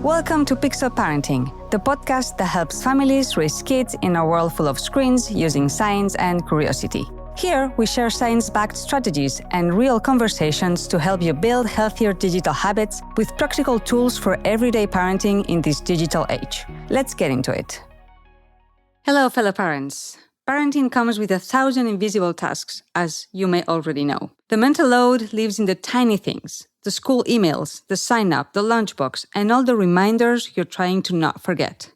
Welcome to Pixel Parenting, the podcast that helps families raise kids in a world full of screens using science and curiosity. Here, we share science-backed strategies and real conversations to help you build healthier digital habits with practical tools for everyday parenting in this digital age. Let's get into it. Hello, fellow parents. Parenting comes with 1,000 invisible tasks, as you may already know. The mental load lives in the tiny things, the school emails, the sign-up, the lunchbox, and all the reminders you're trying to not forget.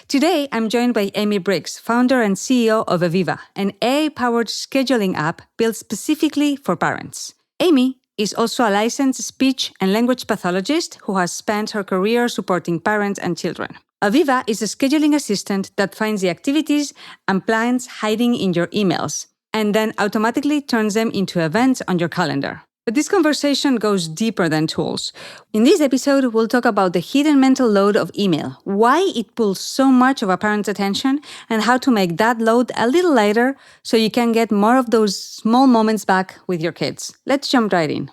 Today, I'm joined by Amy Briggs, founder and CEO of Aviva, an AI-powered scheduling app built specifically for parents. Amy is also a licensed speech and language pathologist who has spent her career supporting parents and children. Aviva is a scheduling assistant that finds the activities and plans hiding in your emails and then automatically turns them into events on your calendar. But this conversation goes deeper than tools. In this episode, we'll talk about the hidden mental load of email, why it pulls so much of a parent's attention, and how to make that load a little lighter so you can get more of those small moments back with your kids. Let's jump right in.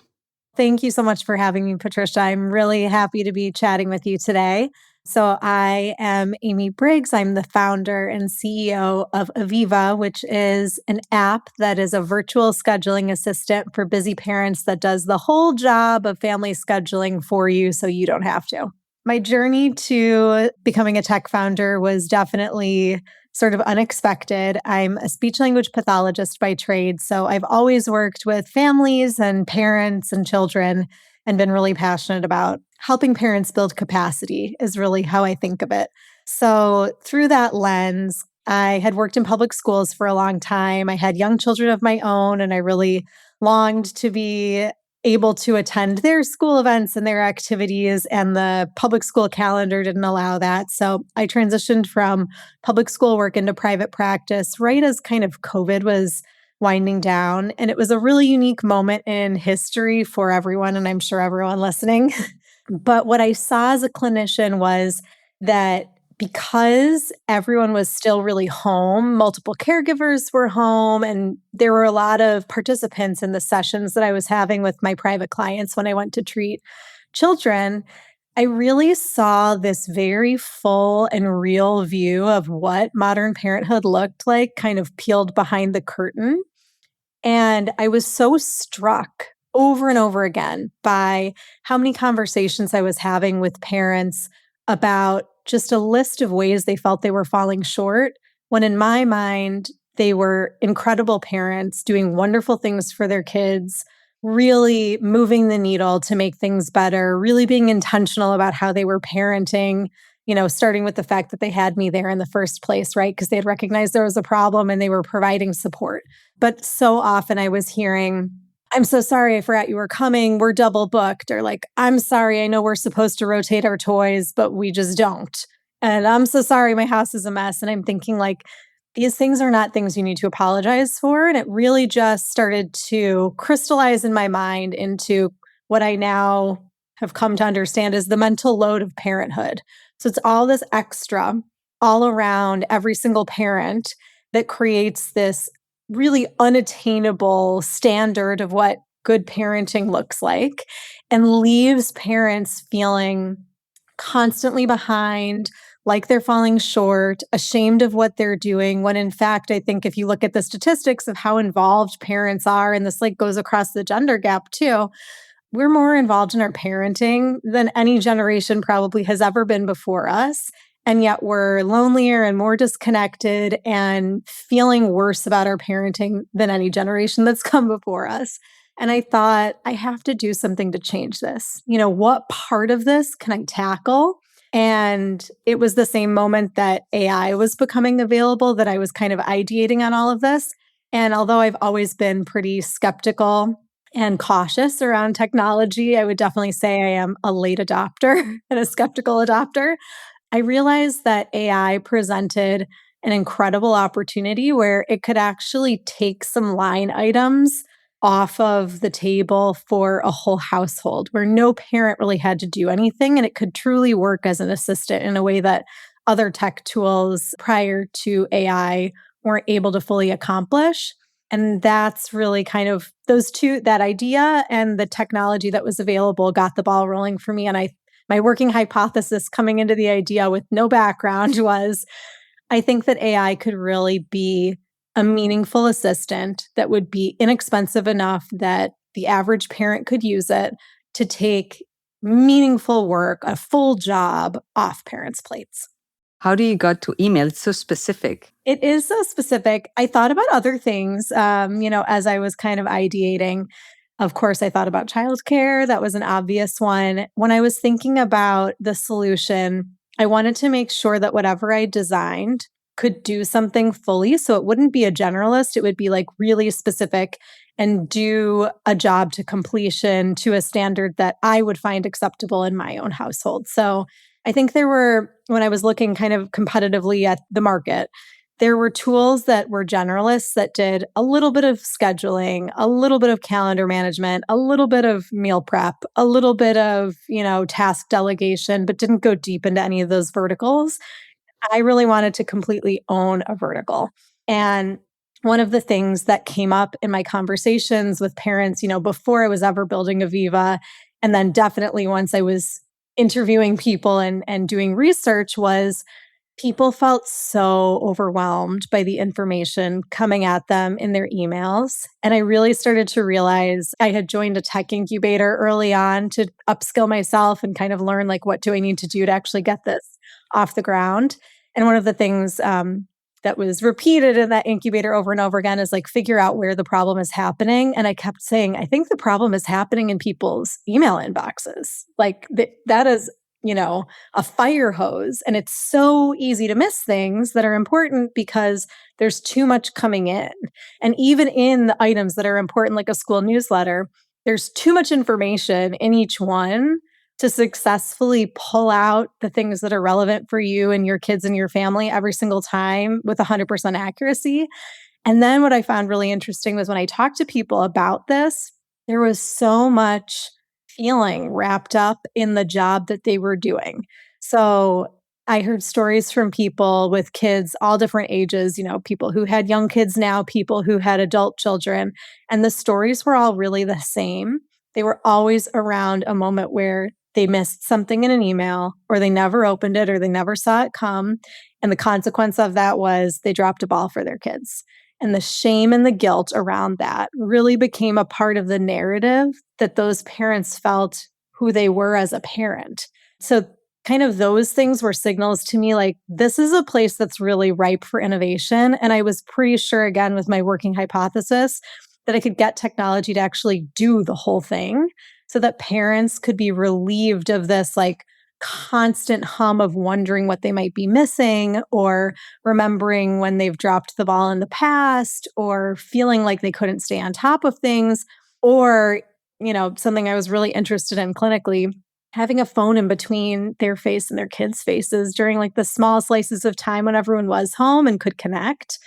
Thank you so much for having me, Patricia. I'm really happy to be chatting with you today. So I am Amy Briggs. I'm the founder and CEO of Aviva, which is an app that is a virtual scheduling assistant for busy parents that does the whole job of family scheduling for you so you don't have to. My journey to becoming a tech founder was definitely sort of unexpected. I'm a speech language pathologist by trade, so I've always worked with families and parents and children and been really passionate about helping parents build capacity is really how I think of it. So through that lens, I had worked in public schools for a long time. I had young children of my own, and I really longed to be able to attend their school events and their activities, and the public school calendar didn't allow that. So I transitioned from public school work into private practice right as kind of COVID was winding down. And it was a really unique moment in history for everyone, and I'm sure everyone listening. But what I saw as a clinician was that because everyone was still really home, multiple caregivers were home, and there were a lot of participants in the sessions that I was having with my private clients when I went to treat children, I really saw this very full and real view of what modern parenthood looked like, kind of peeled behind the curtain. And I was so struck over and over again by how many conversations I was having with parents about just a list of ways they felt they were falling short, when in my mind, they were incredible parents doing wonderful things for their kids, really moving the needle to make things better, really being intentional about how they were parenting, starting with the fact that they had me there in the first place, right? Because they had recognized there was a problem and they were providing support. But so often I was hearing, I'm so sorry, I forgot you were coming. We're double booked. Or like, I'm sorry, I know we're supposed to rotate our toys, but we just don't. And I'm so sorry, my house is a mess. And I'm thinking like, these things are not things you need to apologize for. And it really just started to crystallize in my mind into what I now have come to understand is the mental load of parenthood. So it's all this extra all around every single parent that creates this really unattainable standard of what good parenting looks like and leaves parents feeling constantly behind, like they're falling short, ashamed of what they're doing, when in fact, I think if you look at the statistics of how involved parents are, and this like goes across the gender gap too, we're more involved in our parenting than any generation probably has ever been before us. And yet we're lonelier and more disconnected and feeling worse about our parenting than any generation that's come before us. And I thought, I have to do something to change this. What part of this can I tackle? And it was the same moment that AI was becoming available that I was kind of ideating on all of this. And although I've always been pretty skeptical and cautious around technology, I would definitely say I am a late adopter and a skeptical adopter. I realized that AI presented an incredible opportunity where it could actually take some line items off of the table for a whole household, where no parent really had to do anything, and it could truly work as an assistant in a way that other tech tools prior to AI weren't able to fully accomplish. And that's really kind of those two, that idea and the technology that was available got the ball rolling for me. And I my working hypothesis coming into the idea with no background was I think that AI could really be a meaningful assistant that would be inexpensive enough that the average parent could use it to take meaningful work, a full job off parents' plates. How do you got to email? It's so specific. It is so specific. I thought about other things, as I was kind of ideating. Of course, I thought about childcare. That was an obvious one. When I was thinking about the solution, I wanted to make sure that whatever I designed could do something fully. So it wouldn't be a generalist, it would be like really specific and do a job to completion to a standard that I would find acceptable in my own household. So I think when I was looking kind of competitively at the market, there were tools that were generalists that did a little bit of scheduling, a little bit of calendar management, a little bit of meal prep, a little bit of, task delegation, but didn't go deep into any of those verticals. I really wanted to completely own a vertical. And one of the things that came up in my conversations with parents, before I was ever building Aviva, and then definitely once I was interviewing people and doing research, was people felt so overwhelmed by the information coming at them in their emails. And I really started to realize I had joined a tech incubator early on to upskill myself and kind of learn, like, what do I need to do to actually get this off the ground? And one of the things that was repeated in that incubator over and over again is like, figure out where the problem is happening. And I kept saying, I think the problem is happening in people's email inboxes. Like that is, a fire hose. And it's so easy to miss things that are important because there's too much coming in. And even in the items that are important, like a school newsletter, there's too much information in each one to successfully pull out the things that are relevant for you and your kids and your family every single time with 100% accuracy. And then what I found really interesting was when I talked to people about this, there was so much feeling wrapped up in the job that they were doing. So I heard stories from people with kids, all different ages, people who had young kids now, people who had adult children, and the stories were all really the same. They were always around a moment where they missed something in an email, or they never opened it, or they never saw it come. And the consequence of that was they dropped a ball for their kids. And the shame and the guilt around that really became a part of the narrative that those parents felt who they were as a parent. So kind of those things were signals to me, like, this is a place that's really ripe for innovation. And I was pretty sure, again, with my working hypothesis, that I could get technology to actually do the whole thing so that parents could be relieved of this like constant hum of wondering what they might be missing, or remembering when they've dropped the ball in the past, or feeling like they couldn't stay on top of things, or, something I was really interested in clinically, having a phone in between their face and their kids' faces during like the small slices of time when everyone was home and could connect.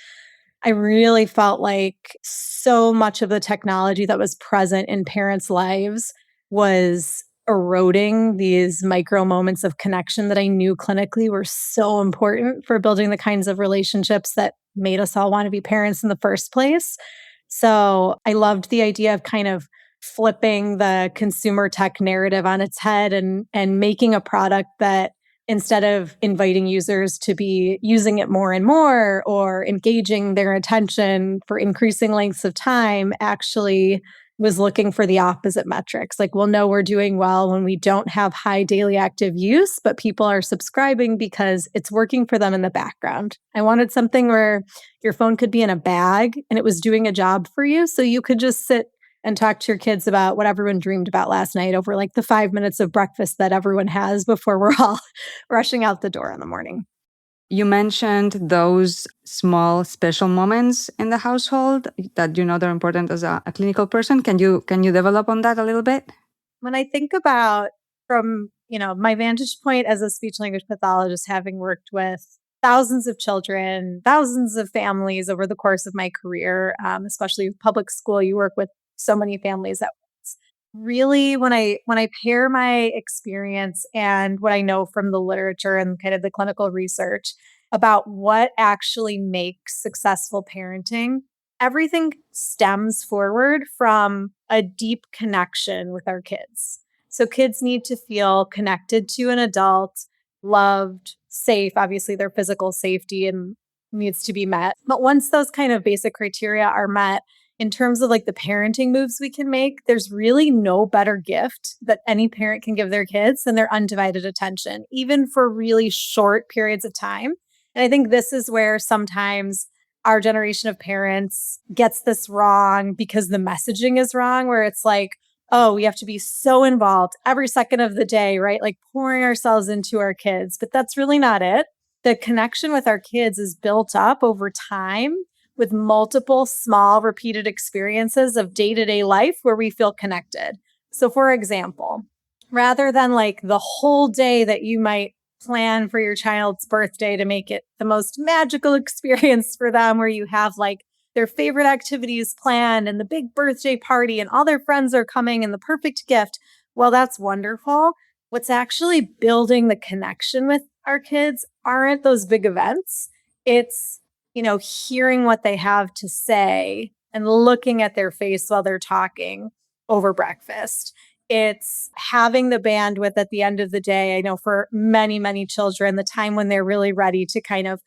I really felt like so much of the technology that was present in parents' lives was eroding these micro moments of connection that I knew clinically were so important for building the kinds of relationships that made us all want to be parents in the first place. So I loved the idea of kind of flipping the consumer tech narrative on its head and making a product that, instead of inviting users to be using it more and more or engaging their attention for increasing lengths of time, actually was looking for the opposite metrics. Like, we'll know we're doing well when we don't have high daily active use, but people are subscribing because it's working for them in the background. I wanted something where your phone could be in a bag and it was doing a job for you. So you could just sit and talk to your kids about what everyone dreamed about last night over like the 5 minutes of breakfast that everyone has before we're all rushing out the door in the morning. You mentioned those small special moments in the household that they're important as a clinical person. Can you develop on that a little bit? When I think about, from my vantage point as a speech language pathologist, having worked with thousands of children, thousands of families over the course of my career, especially public school, you work with so many families at once. Really, when I pair my experience and what I know from the literature and kind of the clinical research about what actually makes successful parenting, everything stems forward from a deep connection with our kids. So kids need to feel connected to an adult, loved, safe. Obviously, their physical safety and needs to be met. But once those kind of basic criteria are met, in terms of like the parenting moves we can make, there's really no better gift that any parent can give their kids than their undivided attention, even for really short periods of time. And I think this is where sometimes our generation of parents gets this wrong because the messaging is wrong, where it's like, oh, we have to be so involved every second of the day, right? Like pouring ourselves into our kids. But that's really not it. The connection with our kids is built up over time with multiple small repeated experiences of day-to-day life where we feel connected. So for example, rather than like the whole day that you might plan for your child's birthday to make it the most magical experience for them, where you have like their favorite activities planned and the big birthday party and all their friends are coming and the perfect gift. Well, that's wonderful. What's actually building the connection with our kids aren't those big events. It's, hearing what they have to say and looking at their face while they're talking over breakfast. It's having the bandwidth at the end of the day. I know for many, many children, the time when they're really ready to kind of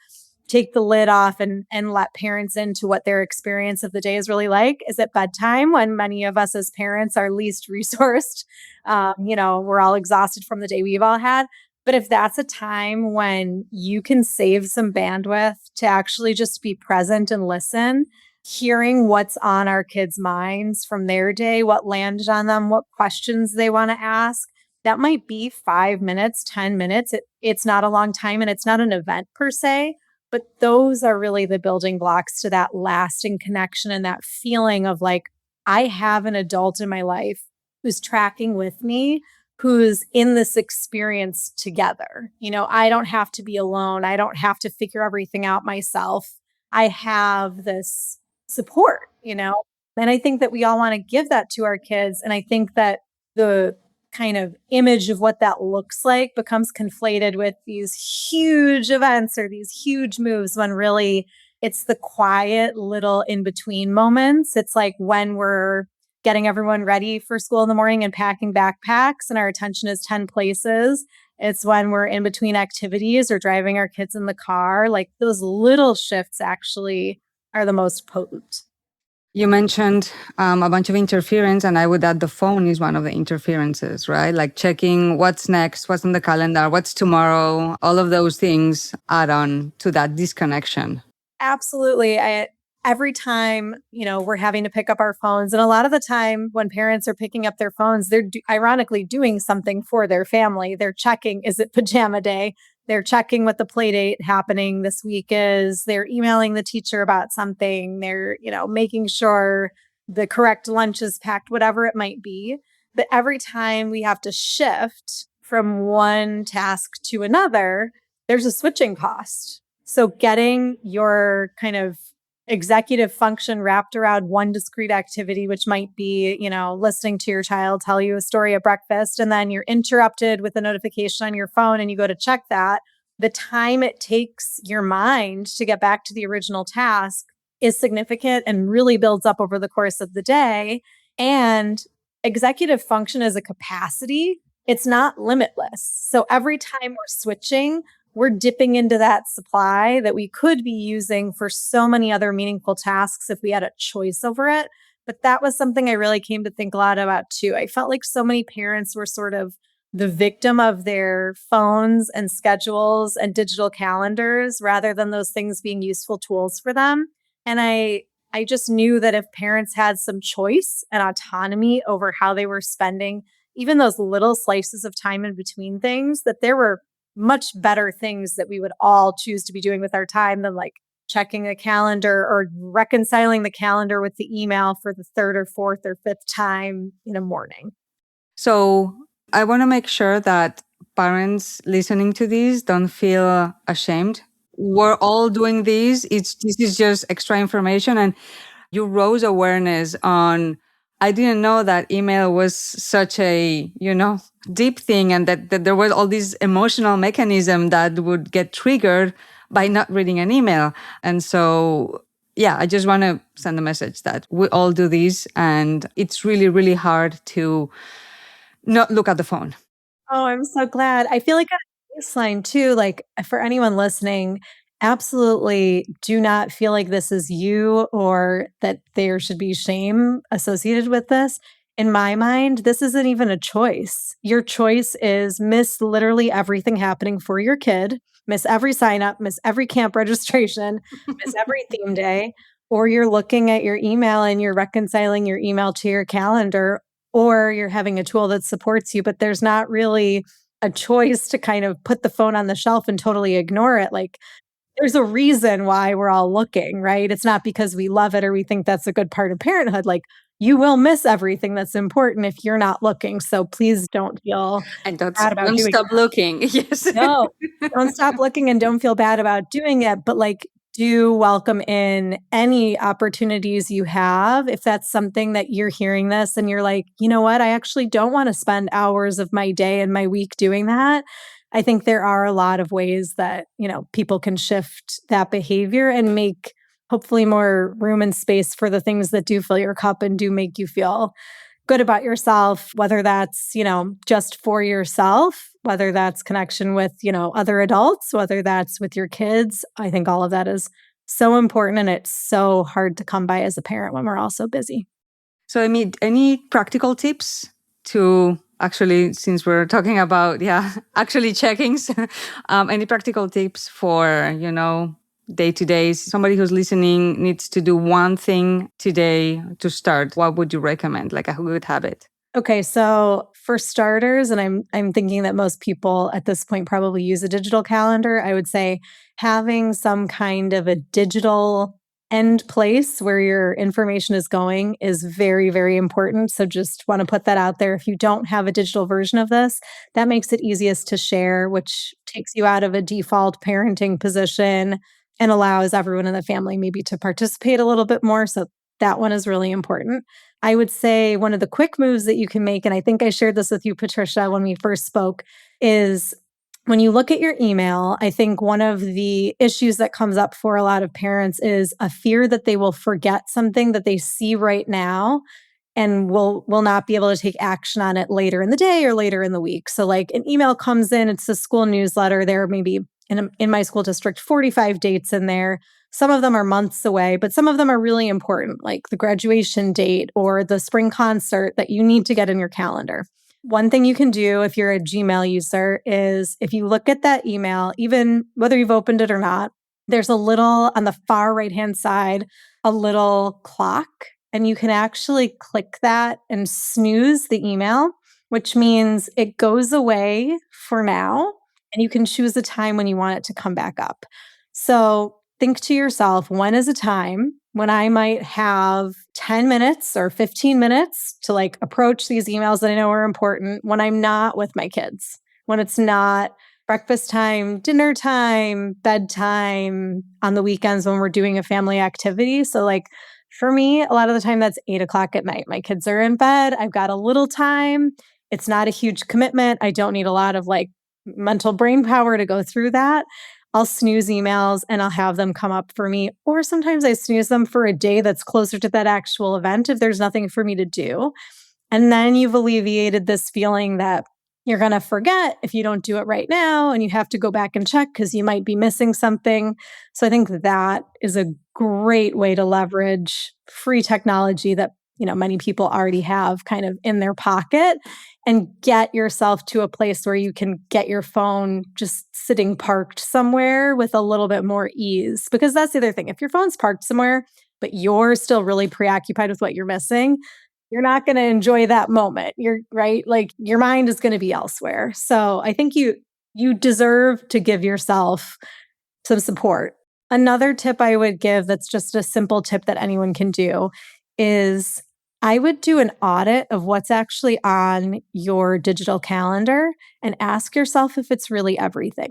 take the lid off and let parents into what their experience of the day is really like is at bedtime, when many of us as parents are least resourced. We're all exhausted from the day we've all had. But if that's a time when you can save some bandwidth to actually just be present and listen, hearing what's on our kids' minds from their day, what landed on them, what questions they want to ask, that might be 5 minutes, 10 minutes. It's not a long time and it's not an event per se, but those are really the building blocks to that lasting connection and that feeling of like, I have an adult in my life who's tracking with me, who's in this experience together. I don't have to be alone. I don't have to figure everything out myself. I have this support. And I think that we all want to give that to our kids. And I think that the kind of image of what that looks like becomes conflated with these huge events or these huge moves, when really it's the quiet little in between moments. It's like when we're getting everyone ready for school in the morning and packing backpacks and our attention is 10 places. It's when we're in between activities or driving our kids in the car. Like those little shifts actually are the most potent. You mentioned a bunch of interference, and I would add the phone is one of the interferences, right? Like checking what's next, what's on the calendar, what's tomorrow. All of those things add on to that disconnection. Absolutely. Every time, we're having to pick up our phones. And a lot of the time when parents are picking up their phones, they're ironically doing something for their family. They're checking, is it pajama day? They're checking what the play date happening this week is. They're emailing the teacher about something. They're, making sure the correct lunch is packed, whatever it might be. But every time we have to shift from one task to another, there's a switching cost. So getting your kind of executive function wrapped around one discrete activity, which might be, listening to your child tell you a story at breakfast, and then you're interrupted with a notification on your phone and you go to check that. The time it takes your mind to get back to the original task is significant and really builds up over the course of the day. And executive function is a capacity. It's not limitless. So every time we're switching, we're dipping into that supply that we could be using for so many other meaningful tasks if we had a choice over it. But that was something I really came to think a lot about too. I felt like so many parents were sort of the victim of their phones and schedules and digital calendars rather than those things being useful tools for them. And I just knew that if parents had some choice and autonomy over how they were spending even those little slices of time in between things, that there were much better things that we would all choose to be doing with our time than like checking a calendar or reconciling the calendar with the email for the third or fourth or fifth time in a morning. So I want to make sure that parents listening to this don't feel ashamed. We're all doing this. This is just extra information. And you rose awareness on, I didn't know that email was such a, deep thing, and that there was all this emotional mechanism that would get triggered by not reading an email. And so, yeah, I just want to send a message that we all do this, and it's really, really hard to not look at the phone. Oh, I'm so glad. I feel like at a baseline too, like for anyone listening, absolutely do not feel like this is you or that there should be shame associated with this. In my mind, this isn't even a choice. Your choice is miss literally everything happening for your kid, miss every sign up, miss every camp registration, miss every theme day, or you're looking at your email and you're reconciling your email to your calendar, or you're having a tool that supports you, but there's not really a choice to kind of put the phone on the shelf and totally ignore it. Like, there's a reason why we're all looking, right? It's not because we love it or we think that's a good part of parenthood. Like, you will miss everything that's important if you're not looking. So please don't feel And bad about don't doing stop that. looking. Yes. No, don't stop looking and don't feel bad about doing it, but, like, do welcome in any opportunities you have. If that's something that you're hearing this and you're like, "You know what? I actually don't wanna spend hours of my day and my week doing that." I think there are a lot of ways that, people can shift that behavior and make hopefully more room and space for the things that do fill your cup and do make you feel good about yourself, whether that's, just for yourself, whether that's connection with, other adults, whether that's with your kids. I think all of that is so important and it's so hard to come by as a parent when we're all so busy. So, I mean, any practical tips to actually, since we're talking about, actually checkings, any practical tips for, day to day? Somebody who's listening needs to do one thing today to start. What would you recommend? Like a good habit? Okay, so for starters, and I'm thinking that most people at this point probably use a digital calendar, I would say having some kind of a digital end place where your information is going is very, very important. So just want to put that out there. If you don't have a digital version of this, that makes it easiest to share, which takes you out of a default parenting position and allows everyone in the family maybe to participate a little bit more. So that one is really important. I would say one of the quick moves that you can make, and I think I shared this with you, Patricia, when we first spoke, is when you look at your email, I think one of the issues that comes up for a lot of parents is a fear that they will forget something that they see right now and will not be able to take action on it later in the day or later in the week. So like an email comes in, it's a school newsletter. There may be in my school district 45 dates in there. Some of them are months away, but some of them are really important, like the graduation date or the spring concert that you need to get in your calendar. One thing you can do if you're a Gmail user is if you look at that email, even whether you've opened it or not, there's a little on the far right-hand side, a little clock, and you can actually click that and snooze the email, which means it goes away for now, and you can choose a time when you want it to come back up. So think to yourself, when is a time when I might have 10 minutes or 15 minutes to like approach these emails that I know are important when I'm not with my kids, when it's not breakfast time, dinner time, bedtime, on the weekends when we're doing a family activity. So like for me, a lot of the time that's 8 o'clock at night. My kids are in bed. I've got a little time. It's not a huge commitment. I don't need a lot of like mental brain power to go through that. I'll snooze emails and I'll have them come up for me. Or sometimes I snooze them for a day that's closer to that actual event if there's nothing for me to do. And then you've alleviated this feeling that you're going to forget if you don't do it right now and you have to go back and check because you might be missing something. So I think that is a great way to leverage free technology that, many people already have kind of in their pocket and get yourself to a place where you can get your phone just sitting parked somewhere with a little bit more ease. Because that's the other thing. If your phone's parked somewhere, but you're still really preoccupied with what you're missing, you're not going to enjoy that moment. You're right. Like your mind is going to be elsewhere. So I think you deserve to give yourself some support. Another tip I would give that's just a simple tip that anyone can do is I would do an audit of what's actually on your digital calendar and ask yourself if it's really everything.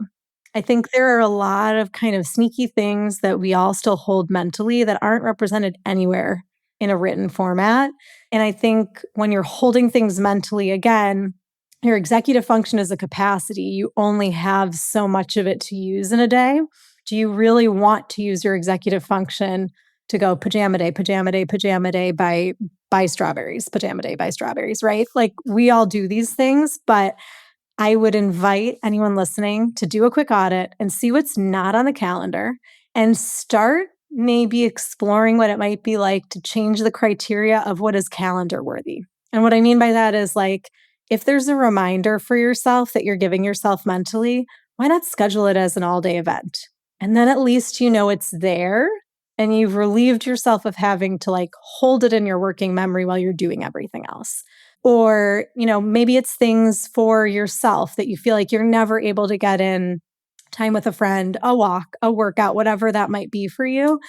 I think there are a lot of kind of sneaky things that we all still hold mentally that aren't represented anywhere in a written format. And I think when you're holding things mentally, again, your executive function is a capacity. You only have so much of it to use in a day. Do you really want to use your executive function to go pajama day, pajama day, pajama day, buy strawberries, pajama day, buy strawberries, right? Like we all do these things, but I would invite anyone listening to do a quick audit and see what's not on the calendar and start maybe exploring what it might be like to change the criteria of what is calendar worthy. And what I mean by that is like, if there's a reminder for yourself that you're giving yourself mentally, why not schedule it as an all day event? And then at least you know it's there and you've relieved yourself of having to like hold it in your working memory while you're doing everything else. Or, maybe it's things for yourself that you feel like you're never able to get in time with a friend, a walk, a workout, whatever that might be for you.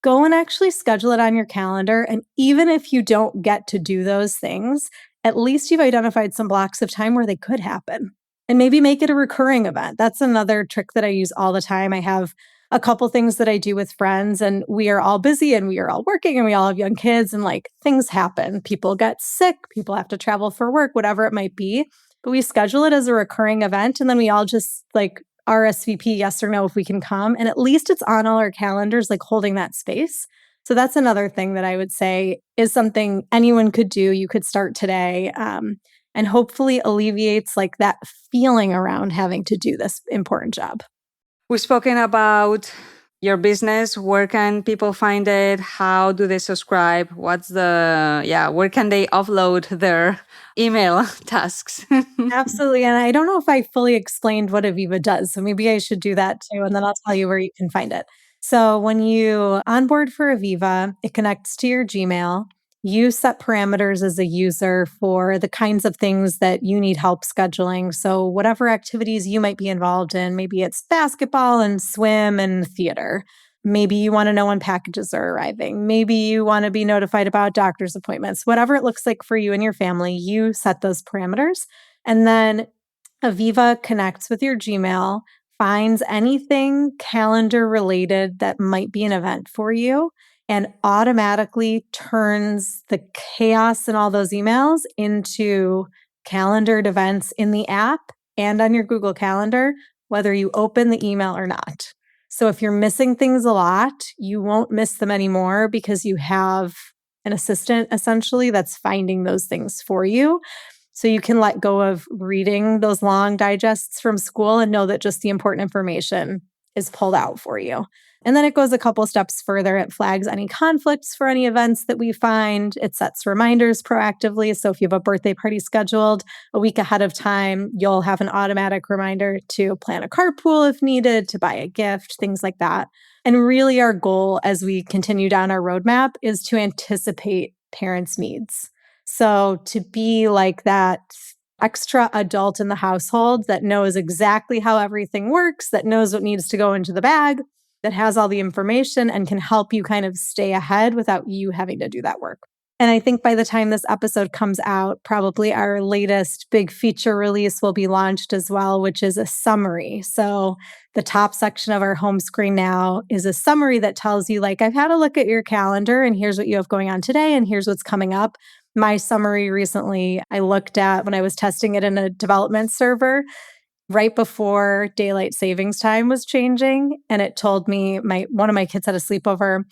Go and actually schedule it on your calendar. And even if you don't get to do those things, at least you've identified some blocks of time where they could happen. And maybe make it a recurring event. That's another trick that I use all the time. I have a couple things that I do with friends, and we are all busy and we are all working and we all have young kids, and like things happen. People get sick, people have to travel for work, whatever it might be. But we schedule it as a recurring event, and then we all just like RSVP yes or no if we can come. And at least it's on all our calendars, like holding that space. So that's another thing that I would say is something anyone could do. You could start today, and hopefully alleviates like that feeling around having to do this important job. We've spoken about your business. Where can people find it? How do they subscribe? Where can they upload their email tasks? Absolutely. And I don't know if I fully explained what Aviva does. So maybe I should do that too. And then I'll tell you where you can find it. So when you onboard for Aviva, it connects to your Gmail. You set parameters as a user for the kinds of things that you need help scheduling. So whatever activities you might be involved in, maybe it's basketball and swim and theater. Maybe you want to know when packages are arriving. Maybe you want to be notified about doctor's appointments. Whatever it looks like for you and your family, you set those parameters. And then Aviva connects with your Gmail, finds anything calendar related that might be an event for you, and automatically turns the chaos in all those emails into calendared events in the app and on your Google Calendar, whether you open the email or not. So if you're missing things a lot, you won't miss them anymore because you have an assistant essentially that's finding those things for you. So you can let go of reading those long digests from school and know that just the important information is pulled out for you. And then it goes a couple steps further. It flags any conflicts for any events that we find. It sets reminders proactively. So if you have a birthday party scheduled a week ahead of time, you'll have an automatic reminder to plan a carpool if needed, to buy a gift, things like that. And really our goal as we continue down our roadmap is to anticipate parents' needs. So to be like that extra adult in the household that knows exactly how everything works, that knows what needs to go into the bag, that has all the information and can help you kind of stay ahead without you having to do that work. And I think by the time this episode comes out, probably our latest big feature release will be launched as well, which is a summary. So the top section of our home screen now is a summary that tells you, like, I've had a look at your calendar and here's what you have going on today and here's what's coming up. My summary recently, I looked at when I was testing it in a development server right before daylight savings time was changing. And it told me one of my kids had a sleepover.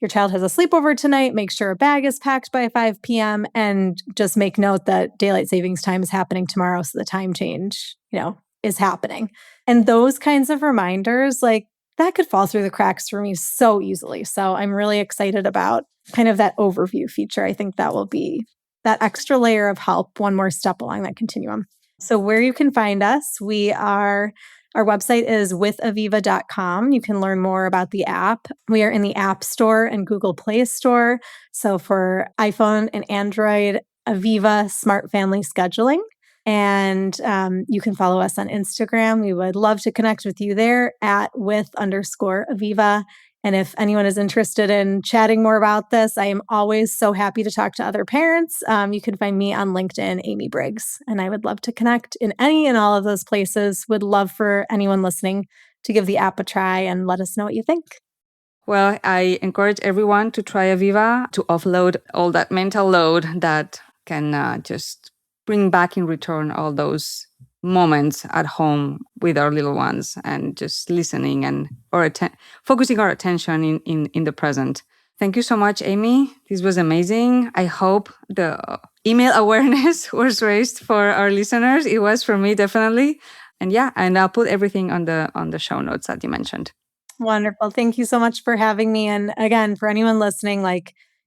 Your child has a sleepover tonight. Make sure a bag is packed by 5 p.m. and just make note that daylight savings time is happening tomorrow. So the time change, is happening. And those kinds of reminders, like that could fall through the cracks for me so easily. So I'm really excited about kind of that overview feature. I think that will be that extra layer of help, one more step along that continuum. So where you can find us, our website is withaviva.com. You can learn more about the app. We are in the App Store and Google Play Store. So for iPhone and Android, Aviva Smart Family Scheduling. And you can follow us on Instagram. We would love to connect with you there at @with_Aviva. And if anyone is interested in chatting more about this, I am always so happy to talk to other parents. You can find me on LinkedIn, Amy Briggs, and I would love to connect in any and all of those places. Would love for anyone listening to give the app a try and let us know what you think. Well, I encourage everyone to try Aviva to offload all that mental load that can just bring back in return all those moments at home with our little ones and just listening and focusing our attention in the present. Thank you so much, Amy. This was amazing. I hope the email awareness was raised for our listeners. It was for me, definitely. And I'll put everything on the show notes that you mentioned. Wonderful. Thank you so much for having me. And again, for anyone listening,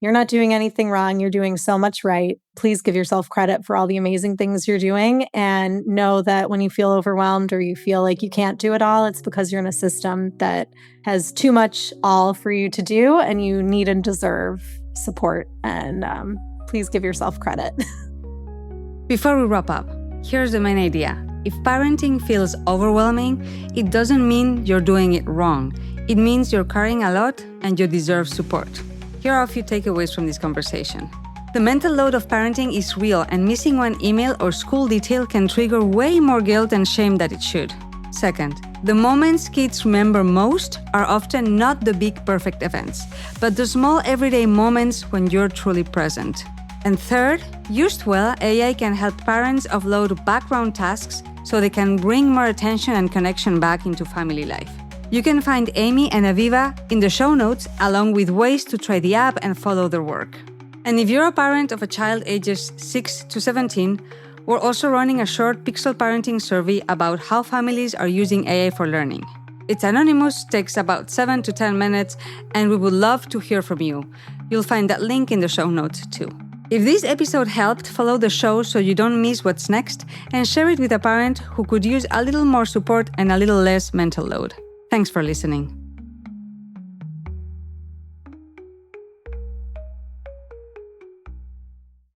you're not doing anything wrong. You're doing so much right. Please give yourself credit for all the amazing things you're doing, and know that when you feel overwhelmed or you feel like you can't do it all, it's because you're in a system that has too much all for you to do, and you need and deserve support. And please give yourself credit. Before we wrap up, here's the main idea. If parenting feels overwhelming, it doesn't mean you're doing it wrong. It means you're carrying a lot and you deserve support. Here are a few takeaways from this conversation. The mental load of parenting is real, and missing one email or school detail can trigger way more guilt and shame than it should. Second, the moments kids remember most are often not the big perfect events, but the small everyday moments when you're truly present. And third, used well, AI can help parents offload background tasks so they can bring more attention and connection back into family life. You can find Amy and Aviva in the show notes, along with ways to try the app and follow their work. And if you're a parent of a child ages 6 to 17, we're also running a short pixel parenting survey about how families are using AI for learning. It's anonymous, takes about 7 to 10 minutes, and we would love to hear from you. You'll find that link in the show notes too. If this episode helped, follow the show so you don't miss what's next, and share it with a parent who could use a little more support and a little less mental load. Thanks for listening.